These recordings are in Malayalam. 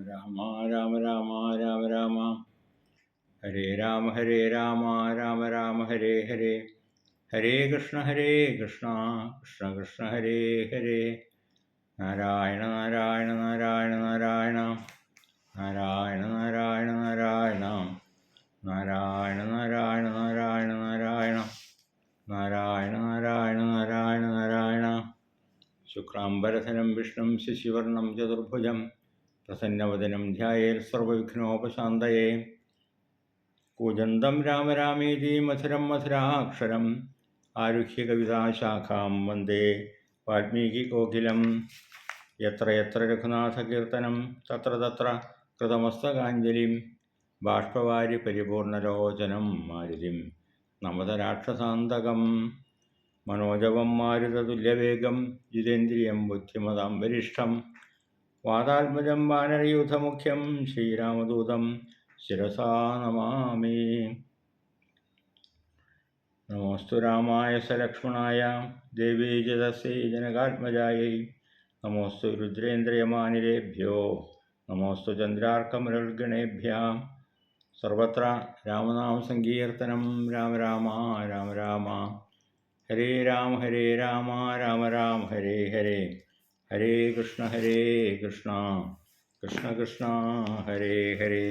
രാമ രാമ രാമ രാമ രാമ ഹരേ രാമ രാമ രാമ ഹരേ ഹരേ. ഹരേ കൃഷ്ണ കൃഷ്ണ കൃഷ്ണ ഹരേ ഹരേ. നാരായണ നാരായണ നാരായണ നാരായണ നാരായണ നാരായണ നാരായണ നാരായണ നാരായണ നാരായണ നാരായണ നാരായണ നാരായണ നാരായണ നാരായണ. ശുക്ലാംബരധരം വിഷ്ണും ശശിവർണം ചതുർഭുജം പ്രസന്നവദനം ധ്യായേൽ സർവവിഘ്നോപശാന്തയേ. കൂജന്തം രാമ രാമേതി മധുരം മധുരാക്ഷരം ആരുഹ്യ കവിതാശാഖാം വന്ദേ വാൽമീകികോകിലം. യത്ര യത്ര രഘുനാഥകീർത്തനം തത്ര തത്ര കൃതമസ്തകാഞ്ജലിം ബാഷ്പവാരി പരിപൂർണലോചനം മാരുതിം നമത രാക്ഷസാന്തകം. മനോജവം മാരുതതുല്യവേഗം ജിതേന്ദ്രിയം ബുദ്ധിമതാം വരിഷ്ഠം വാതാത്മജം വാനരയൂഥമുഖ്യം ശ്രീരാമദൂതം ശിരസാ നമാമി. നമോസ്തു രാമായ സലക്ഷ്മണായ ദേവീ തസ്യൈ ജനകാത്മജായൈ. നമോസ്തു രുദ്രേന്ദ്രയമാനിരേഭ്യോ നമോസ്തു ചന്ദ്രാർക്കമരുൾഗണേഭ്യാം. സർവത്ര രാമനാമസങ്കീർത്തനം. രാമ രാമ രാമ രാമ ഹരേ രാമ രാമ രാമ ഹരേ ഹരേ. ഹരേ കൃഷ്ണ കൃഷ്ണ കൃഷ്ണ ഹരേ ഹരേ.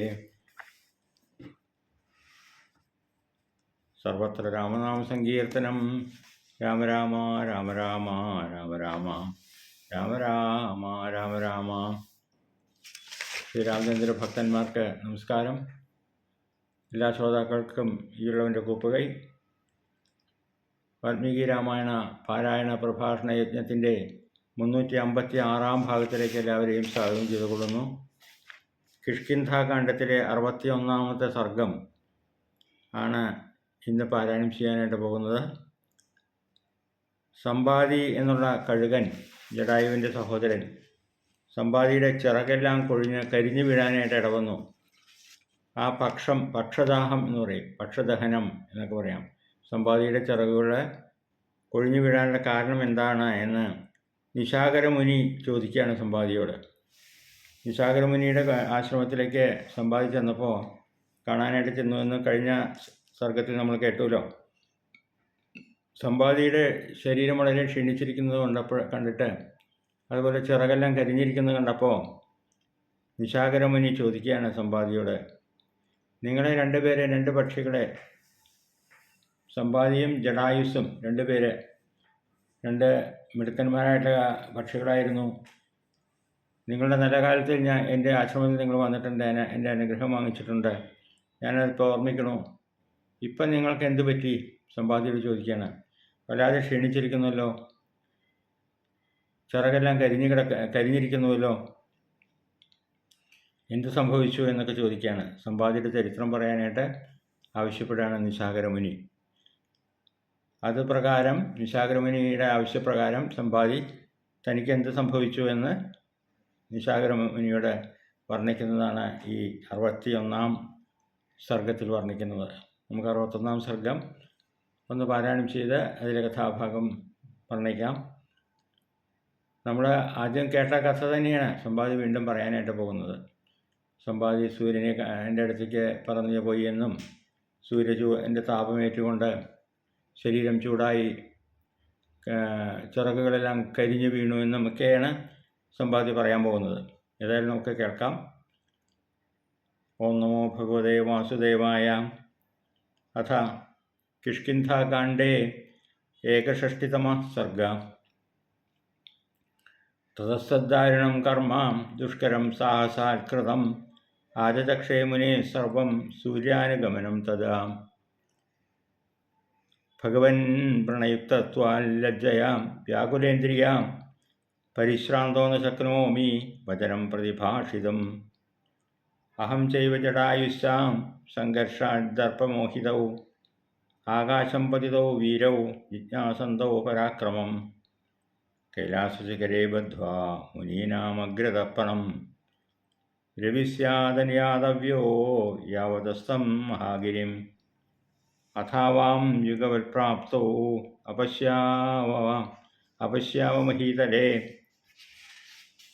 സർവത്ര രാമനാമസങ്കീർത്തനം. രാമ രാമ രാമ രാമ രാമ രാമ രാമ രാമ രാമ രാമ. ശ്രീരാമചന്ദ്ര ഭക്തന്മാർക്ക് നമസ്കാരം. എല്ലാ ശ്രോതാക്കൾക്കും ഈയുള്ളവൻ്റെ കൂപ്പുകൈ. വാൽമീകി രാമായണ പാരായണ പ്രഭാഷണ യജ്ഞത്തിൻ്റെ 356 ഭാഗത്തിലേക്ക് എല്ലാവരെയും സ്വാഗതം ചെയ്തുകൊള്ളുന്നു. കിഷ്കിന്ധാകാണ്ഡത്തിലെ 61ാമത്തെ സർഗം ആണ് ഇന്ന് പാരായണം ചെയ്യാനായിട്ട് പോകുന്നത്. സമ്പാദി എന്നുള്ള കഴുകൻ, ജടായുവിൻ്റെ സഹോദരൻ, സമ്പാദിയുടെ ചിറകെല്ലാം കരിഞ്ഞു വീഴാനായിട്ട് ഇടവന്നു. ആ പക്ഷദാഹം എന്ന് പറയും, പക്ഷദഹനം എന്നൊക്കെ പറയാം. സമ്പാദിയുടെ ചിറകുകൾ കൊഴിഞ്ഞു വീഴാനുള്ള കാരണം എന്താണ് എന്ന് നിശാകരമുനി ചോദിക്കുകയാണ് സമ്പാദിയോട്. നിശാകരമുനിയുടെ ആശ്രമത്തിലേക്ക് സമ്പാദി ചെന്നപ്പോൾ കാണാനായിട്ട് ചെന്നു എന്ന് കഴിഞ്ഞ സർഗത്തിൽ നമ്മൾ കേട്ടുമല്ലോ. സമ്പാദിയുടെ ശരീരം വളരെ ക്ഷീണിച്ചിരിക്കുന്നത് കണ്ടിട്ട്, അതുപോലെ ചിറകെല്ലാം കരിഞ്ഞിരിക്കുന്നത് കണ്ടപ്പോൾ നിശാകരമുനി ചോദിക്കുകയാണ് സമ്പാദിയോട്, നിങ്ങളെ രണ്ടുപേരെ, രണ്ട് പക്ഷികളെ, സമ്പാദിയും ജടായുസ്സും രണ്ട് മിടുക്കന്മാരായിട്ടുള്ള പക്ഷികളായിരുന്നു. നിങ്ങളുടെ നല്ല കാലത്തിൽ എൻ്റെ ആശ്രമത്തിൽ നിങ്ങൾ വന്നിട്ടുണ്ട്, എൻ്റെ അനുഗ്രഹം വാങ്ങിച്ചിട്ടുണ്ട്, ഞാനതിപ്പോൾ ഓർമ്മിക്കണു. ഇപ്പം നിങ്ങൾക്ക് എന്ത് പറ്റി? സമ്പാദിയോട് ചോദിക്കുകയാണ്. വല്ലാതെ ക്ഷീണിച്ചിരിക്കുന്നുവല്ലോ, ചിറകെല്ലാം കരിഞ്ഞിരിക്കുന്നുവല്ലോ, എന്ത് സംഭവിച്ചു എന്നൊക്കെ ചോദിക്കുകയാണ്. സമ്പാദിയുടെ ചരിത്രം പറയാനായിട്ട് ആവശ്യപ്പെടുകയാണ് നിശാകരമുനി. അത് പ്രകാരം, നിശാകരമുനിയുടെ ആവശ്യപ്രകാരം സമ്പാദി തനിക്ക് എന്ത് സംഭവിച്ചു എന്ന് നിശാകരമുനിയോട് വർണ്ണിക്കുന്നതാണ് ഈ 61ാം സർഗത്തിൽ വർണ്ണിക്കുന്നത്. നമുക്ക് 61ാം സർഗം ഒന്ന് പാരായണം ചെയ്ത് അതിലെ കഥാഭാഗം വർണ്ണിക്കാം. നമ്മൾ ആദ്യം കേട്ട കഥ തന്നെയാണ് സമ്പാദി വീണ്ടും പറയാനായിട്ട് പോകുന്നത്. സമ്പാദി സൂര്യനെ എൻ്റെ അടുത്തേക്ക് പറന്നു പോയി എന്നും എൻ്റെ താപമേറ്റുകൊണ്ട് ശരീരം ചൂടായി ചിറകുകളെല്ലാം കരിഞ്ഞു വീണു എന്നുമൊക്കെയാണ് സമ്പാദി പറയാൻ പോകുന്നത്. ഏതായാലും നമുക്ക് കേൾക്കാം. ഓം നമോ ഭഗവതേ വാസുദേവായ. അഥ കിഷ്കിന്ധാകാണ്ഡേ ഏകഷഷ്ടിതമഃ സർഗഃ. തതസ്സദ്ദാരുണം കർമ്മ ദുഷ്കരം സാഹസാത്കൃതം ആചചക്ഷേ മുനേ സർവം സൂര്യാനുഗമനം തഥാ. ഭഗവൻ പ്രണയുക്തത്വാൽ ലജ്ജയാം വ്യാകുലേന്ദ്രിയാം പരിശ്രാന്തോ ന ശക്നോമി വചനം പ്രതിഭാഷിതം. അഹം ചൈവ ജടായുസ്സാം സംഘർഷാദർപ്പമോഹിതൗ ആകാശം പതിതൗ വീരൗ ജിജ്ഞാസന്തൗ പരാക്രമം. കൈലാസശിഖരേ ബദ്ധ്വാ മുനീനാമഗ്രതർപ്പണം രവിസ്യാദന്യാതവ്യോ യാവതസ്ഥം മഹാഗിരിം. അഥാവാം യുഗവൽപ്രാപ്തോ അപശ്യാവമഹീതലേ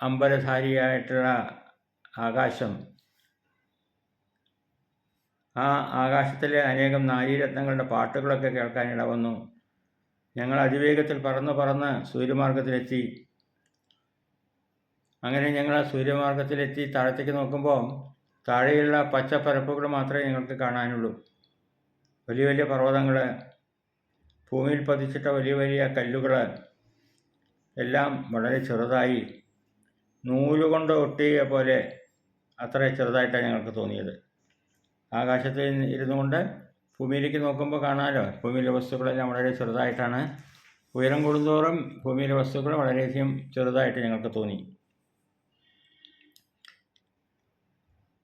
അമ്പരധാരിയായിട്ടുള്ള ആകാശം, ആ ആകാശത്തിലെ അനേകം നാരീരത്നങ്ങളുടെ പാട്ടുകളൊക്കെ കേൾക്കാനിട വന്നു. ഞങ്ങൾ അതിവേഗത്തിൽ പറന്ന് സൂര്യമാർഗത്തിലെത്തി. അങ്ങനെ ഞങ്ങൾ ആ സൂര്യമാർഗത്തിലെത്തി താഴത്തേക്ക് നോക്കുമ്പോൾ താഴെയുള്ള പച്ചപ്പരപ്പുകൾ മാത്രമേ ഞങ്ങൾക്ക് കാണാനുള്ളൂ. വലിയ വലിയ പർവ്വതങ്ങൾ, ഭൂമിയിൽ പതിച്ചിട്ട വലിയ വലിയ കല്ലുകൾ എല്ലാം വളരെ ചെറുതായി, നൂലുകൊണ്ട് ഒട്ടിയ പോലെ അത്ര ചെറുതായിട്ടാണ് ഞങ്ങൾക്ക് തോന്നിയത്. ആകാശത്തിൽ ഇരുന്നു കൊണ്ട് ഭൂമിയിലേക്ക് നോക്കുമ്പോൾ കാണാമല്ലോ, ഭൂമിയിലെ വസ്തുക്കളെല്ലാം വളരെ ചെറുതായിട്ടാണ്. ഉയരം കൂടുന്തോറും ഭൂമിയിലെ വസ്തുക്കൾ വളരെയധികം ചെറുതായിട്ട് ഞങ്ങൾക്ക് തോന്നി.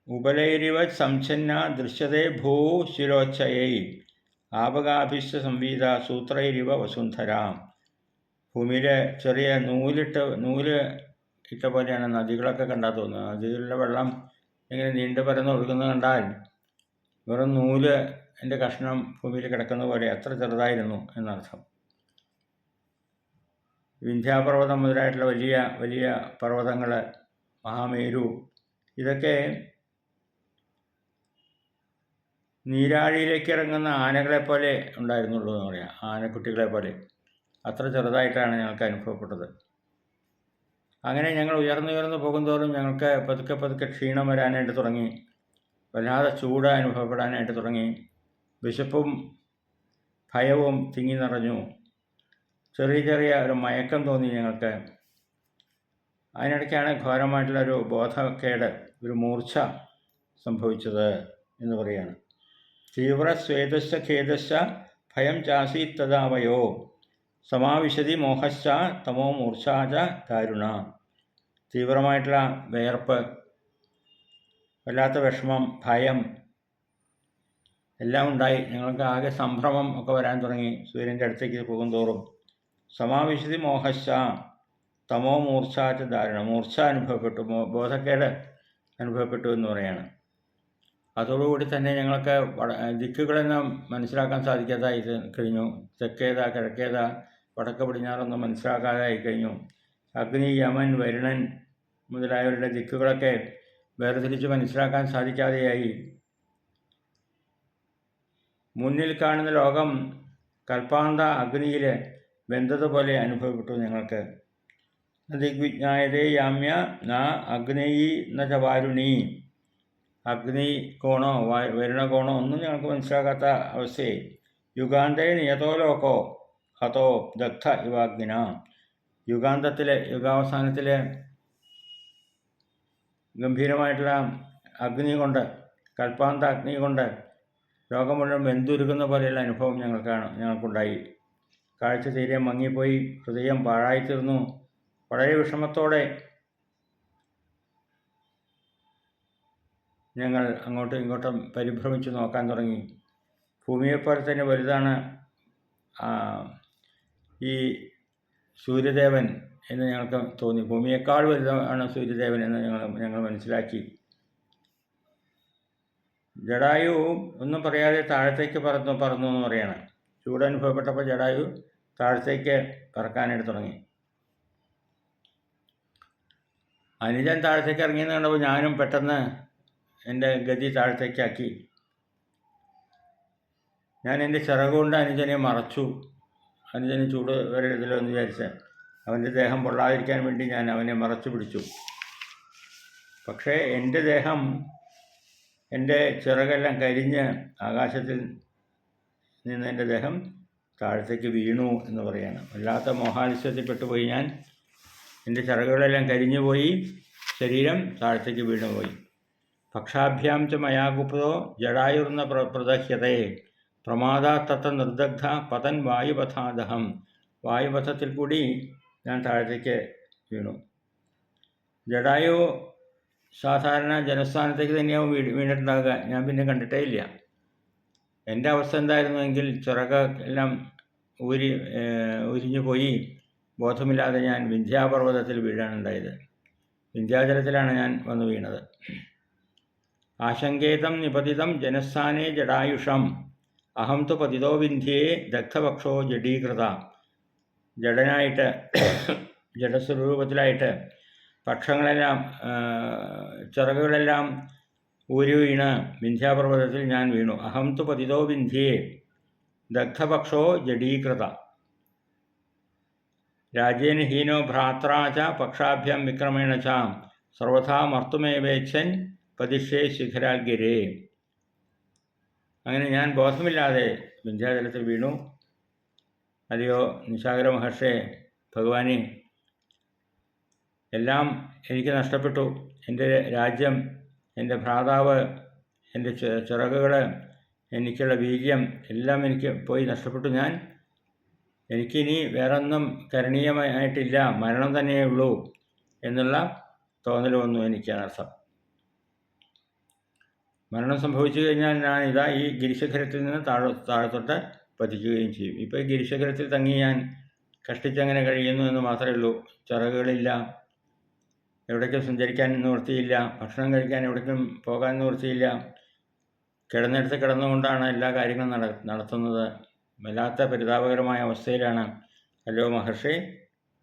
ഉപലൈരിവ സംഛന്ന ദൃശ്യതേ ഭൂ ശിരോച്ഛയൈ ആപകാഭിശ്ച സംവീത സൂത്രൈരിവ വസുന്ധര. ഭൂമിയിലെ ചെറിയ നൂല് ഇട്ട പോലെയാണ് നദികളൊക്കെ കണ്ടാൽ തോന്നുന്നത്. നദികളിലെ വെള്ളം ഇങ്ങനെ നീണ്ടു പരന്ന് ഒഴുകുന്നത് കണ്ടാൽ വെറും നൂല് എൻ്റെ കഷ്ണം ഭൂമിയിൽ കിടക്കുന്ന പോലെ അത്ര ചെറുതായിരുന്നു എന്നർത്ഥം. വിന്ധ്യാപർവ്വതം മുതലായിട്ടുള്ള വലിയ വലിയ പർവ്വതങ്ങൾ, മഹാമേരു, ഇതൊക്കെ നീരാഴിയിലേക്ക് ഇറങ്ങുന്ന ആനകളെപ്പോലെ ഉണ്ടായിരുന്നുള്ളൂ എന്ന് പറയാം. ആനക്കുട്ടികളെ പോലെ അത്ര ചെറുതായിട്ടാണ് ഞങ്ങൾക്ക് അനുഭവപ്പെട്ടത്. അങ്ങനെ ഞങ്ങൾ ഉയർന്നു പോകുന്തോറും ഞങ്ങൾക്ക് പതുക്കെ ക്ഷീണം വരാനായിട്ട് തുടങ്ങി. വല്ലാതെ ചൂട് അനുഭവപ്പെടാനായിട്ട് തുടങ്ങി. വിശപ്പും ഭയവും തിങ്ങി നിറഞ്ഞു. ചെറിയ ഒരു മയക്കം തോന്നി ഞങ്ങൾക്ക്. അതിനിടയ്ക്കാണ് ഘോരമായിട്ടുള്ളൊരു ബോധക്കേട്, ഒരു മൂർച്ച സംഭവിച്ചത് എന്ന് പറയുകയാണ്. തീവ്ര സ്വേദശ്ച ഖേദശ്ച ഭയം ചാസീത്തതാവയോ സമാവിശതി മോഹശ്ച തമോ മൂർച്ഛാച ദാരുണ. തീവ്രമായിട്ടുള്ള വിയർപ്പ്, വല്ലാത്ത വിഷമം, ഭയം എല്ലാം ഉണ്ടായി. ഞങ്ങൾക്ക് ആകെ സംഭ്രമം ഒക്കെ വരാൻ തുടങ്ങി സൂര്യൻ്റെ അടുത്തേക്ക് പോകുന്തോറും. സമാവിശതി മോഹശ്ച തമോ മൂർച്ഛാച ദാരുണ. മൂർച്ഛ അനുഭവപ്പെട്ടു, ബോധക്കേട് അനുഭവപ്പെട്ടു എന്ന് പറയാണ്. അതോടുകൂടി തന്നെ ഞങ്ങൾക്ക് ദിക്കുകളെല്ലാം മനസ്സിലാക്കാൻ സാധിക്കാതായി കഴിഞ്ഞു. തെക്കേതാ കിഴക്കേതാ വടക്ക് പടിഞ്ഞാറൊന്നും മനസ്സിലാക്കാതായി കഴിഞ്ഞു. അഗ്നി, യമൻ, വരുണൻ മുതലായവരുടെ ദിക്കുകളൊക്കെ വേർതിരിച്ച് മനസ്സിലാക്കാൻ സാധിക്കാതെയായി. മുന്നിൽ കാണുന്ന ലോകം കൽപ്പാന്ത അഗ്നിയിൽ വെന്തതുപോലെ അനുഭവപ്പെട്ടു ഞങ്ങൾക്ക്. ദിഗ്വിജ്ഞായതേ യാമ്യ ന അഗ്നേയി ന ച വാരുണി. അഗ്നി കോണോ വരുണകോണോ ഒന്നും ഞങ്ങൾക്ക് മനസ്സിലാക്കാത്ത അവസ്ഥയെ. യുഗാന്തേ നിയതോ ലോകോ ഹതോ ദഗ്ധ ഇവാഗ്നിന. യുഗാവസാനത്തിലെ ഗംഭീരമായിട്ടുള്ള അഗ്നി കൊണ്ട്, കൽപ്പാന്ത അഗ്നി കൊണ്ട് ലോകം മുഴുവൻ വെന്തുരുക്കുന്ന പോലെയുള്ള അനുഭവം ഞങ്ങൾക്കുണ്ടായി. കാഴ്ച തീരെ മങ്ങിപ്പോയി, ഹൃദയം പാഴായിത്തീർന്നു. വളരെ വിഷമത്തോടെ ഞങ്ങൾ അങ്ങോട്ടും ഇങ്ങോട്ടും പരിഭ്രമിച്ച് നോക്കാൻ തുടങ്ങി. ഭൂമിയെപ്പോലെ തന്നെ വലുതാണ് ഈ സൂര്യദേവൻ എന്ന് ഞങ്ങൾക്ക് തോന്നി. ഭൂമിയേക്കാൾ വലുതാണ് സൂര്യദേവൻ എന്ന് ഞങ്ങൾ മനസ്സിലാക്കി. ജടായു ഒന്നും പറയാതെ താഴത്തേക്ക് പറന്നു എന്ന് പറയാണ്. ചൂടനുഭവപ്പെട്ടപ്പോൾ ജടായു താഴത്തേക്ക് പറക്കാനായിട്ട് തുടങ്ങി. അനുജൻ താഴത്തേക്ക് ഇറങ്ങിയെന്ന് കണ്ടപ്പോൾ ഞാനും പെട്ടെന്ന് എൻ്റെ ഗതി താഴത്തേക്കാക്കി. ഞാൻ എൻ്റെ ചിറകുകൊണ്ട് അനുജനെ മറച്ചു. അനുജന് ചൂട് വരരുതല്ലോ എന്ന് വിചാരിച്ച് അവൻ്റെ ദേഹം പൊള്ളാതിരിക്കാൻ വേണ്ടി ഞാൻ അവനെ മറച്ചു പിടിച്ചു. പക്ഷേ എൻ്റെ ദേഹം, എൻ്റെ ചിറകെല്ലാം കരിഞ്ഞ് ആകാശത്തിൽ നിന്ന് എൻ്റെ ദേഹം താഴത്തേക്ക് വീണു എന്ന് പറയാണ്. വല്ലാത്ത മോഹാലസ്യത്തിൽപ്പെട്ടുപോയി ഞാൻ. എൻ്റെ ചിറകുകളെല്ലാം കരിഞ്ഞുപോയി, ശരീരം താഴത്തേക്ക് വീണുപോയി. പക്ഷാഭ്യാം ച മയാഗുപ്തോ ജടായുർന്ന പ്രദഹ്യതേ പ്രമാദാ തത്ത നിർദഗ്ധ പതൻ വായുപഥാദഹം. വായുപഥത്തിൽ കൂടി ഞാൻ താഴത്തേക്ക് വീണു. ജടായു സാധാരണ ജനസ്ഥാനത്തേക്ക് തന്നെയാവും വീണിട്ടുണ്ടാകുക. ഞാൻ പിന്നെ കണ്ടിട്ടേ ഇല്ല. എൻ്റെ അവസ്ഥ എന്തായിരുന്നുവെങ്കിൽ ചിറകെല്ലാം ഉരിഞ്ഞു പോയി ബോധമില്ലാതെ ഞാൻ വിന്ധ്യാപർവ്വതത്തിൽ വീഴാനുണ്ടായത്. വിന്ധ്യാചലത്തിലാണ് ഞാൻ വന്നു വീണത്. ആശങ്കേതം നിപതിതം ജനസ്ഥാനേ ജടായുഷം അഹം തു പതിതോ വിന്ധ്യേ ദഗ്ധപക്ഷോ ജഡീകൃത. ജഡനായിട്ട്, ജഡസ്വരൂപത്തിലായിട്ട് പക്ഷങ്ങളെല്ലാം ചിറകുകളെല്ലാം ഊരി വീണ് വിന്ധ്യാപർവ്വതത്തിൽ ഞാൻ വീണു. അഹം തു പതിതോ വിന്ധ്യേ ദഗ്ധപക്ഷോ ജഡീകൃത രാജ്യേന ഹീനോ ഭ്രാത്രാ ച പക്ഷാഭ്യം വിക്രമേണ ച സർവഥാ മർത്തുമേവേച്ഛൻ പതിഷ്യേ ശിഖരാൽഗിരേ. അങ്ങനെ ഞാൻ ബോധമില്ലാതെ വിന്ധ്യാചലത്തിൽ വീണു. അല്ലയോ നിശാകര മഹർഷേ, ഭഗവാനെ, എല്ലാം എനിക്ക് നഷ്ടപ്പെട്ടു. എൻ്റെ രാജ്യം, എൻ്റെ ഭ്രാതാവ്, എൻ്റെ ചിറകുകൾ, എനിക്കുള്ള വീര്യം എല്ലാം എനിക്ക് പോയി നഷ്ടപ്പെട്ടു. എനിക്കിനി വേറൊന്നും കരണീയമായിട്ടില്ല, മരണം തന്നെയേ ഉള്ളൂ എന്നുള്ള തോന്നൽ വന്നു എനിക്ക്. അനർത്ഥം, മരണം സംഭവിച്ചു കഴിഞ്ഞാൽ ഞാൻ ഇതാ ഈ ഗിരിശിഖരത്തിൽ നിന്ന് താഴത്തോട്ട് പതിക്കുകയും ചെയ്യും. ഇപ്പോൾ ഈ ഗിരിശിഖരത്തിൽ തങ്ങി ഞാൻ കഷ്ടിച്ചങ്ങനെ കഴിയുന്നു എന്ന് മാത്രമേ ഉള്ളൂ. ചിറകുകളില്ല, എവിടേക്കും സഞ്ചരിക്കാൻ നിവൃത്തിയില്ല, ഭക്ഷണം കഴിക്കാൻ എവിടേക്കും പോകാൻ നിവൃത്തിയില്ല. കിടന്നിടത്ത് കിടന്നുകൊണ്ടാണ് എല്ലാ കാര്യങ്ങളും നടത്തുന്നത്. വല്ലാത്ത പരിതാപകരമായ അവസ്ഥയിലാണ്. അല്ലോ മഹർഷി,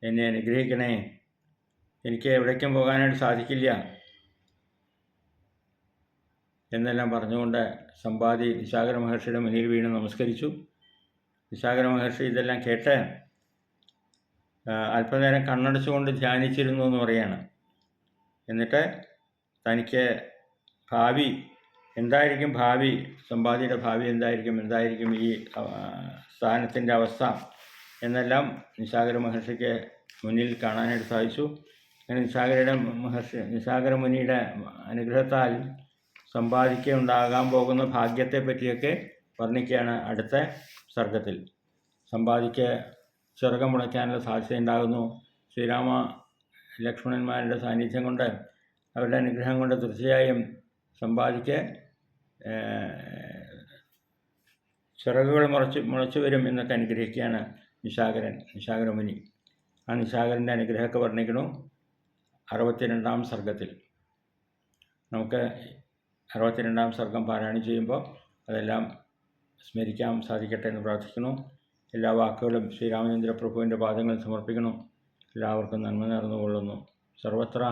എന്നെ അനുഗ്രഹിക്കണേ, എനിക്ക് എവിടേക്കും പോകാനായിട്ട് സാധിക്കില്ല എന്നെല്ലാം പറഞ്ഞുകൊണ്ട് സമ്പാദി നിശാകര മഹർഷിയുടെ മുന്നിൽ വീണ് നമസ്കരിച്ചു. നിശാകര മഹർഷി ഇതെല്ലാം കേട്ട് അല്പനേരം കണ്ണടച്ചുകൊണ്ട് ധ്യാനിച്ചിരുന്നു എന്ന് പറയാണ്. എന്നിട്ട് തനിക്ക് ഭാവി എന്തായിരിക്കും, സമ്പാദിയുടെ ഭാവി എന്തായിരിക്കും ഈ സ്ഥാനത്തിൻ്റെ അവസ്ഥ എന്നെല്ലാം നിശാകര മഹർഷിക്ക് മുന്നിൽ കാണാനായിട്ട് സാധിച്ചു. അങ്ങനെ നിശാകര മുനിയുടെ അനുഗ്രഹത്താൽ സമ്പാദിക്ക് ഉണ്ടാകാൻ പോകുന്ന ഭാഗ്യത്തെ പറ്റിയൊക്കെ വർണ്ണിക്കുകയാണ് അടുത്ത സർഗത്തിൽ. സമ്പാദിക്ക് ചിറകം മുളയ്ക്കാനുള്ള സാധ്യതയുണ്ടാകുന്നു. ശ്രീരാമ ലക്ഷ്മണന്മാരുടെ സാന്നിധ്യം കൊണ്ട്, അവരുടെ അനുഗ്രഹം കൊണ്ട് തീർച്ചയായും സമ്പാദിക്ക് ചിറകുകൾ മുളച്ചു വരും എന്നൊക്കെ അനുഗ്രഹിക്കുകയാണ് നിശാകരമുനി. ആ നിശാകരൻ്റെ അനുഗ്രഹമൊക്കെ വർണ്ണിക്കണു 62-ാം സർഗത്തിൽ. നമുക്ക് 62-ാം സർഗം പാരായണം ചെയ്യുമ്പോൾ അതെല്ലാം സ്മരിക്കാൻ സാധിക്കട്ടെ എന്ന് പ്രാർത്ഥിക്കുന്നു. എല്ലാ വാക്കുകളും ശ്രീരാമചന്ദ്ര പ്രഭുവിൻ്റെ പാദങ്ങളിൽ സമർപ്പിക്കുന്നു. എല്ലാവർക്കും നന്മ നേർന്നുകൊള്ളുന്നു. സർവത്ര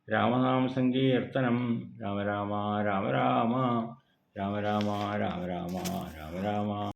രാമനാമ സങ്കീർത്തനം. രാമ രാമ രാമ രാമ രാമ രാമ രാമ രാമ രാമ രാമ.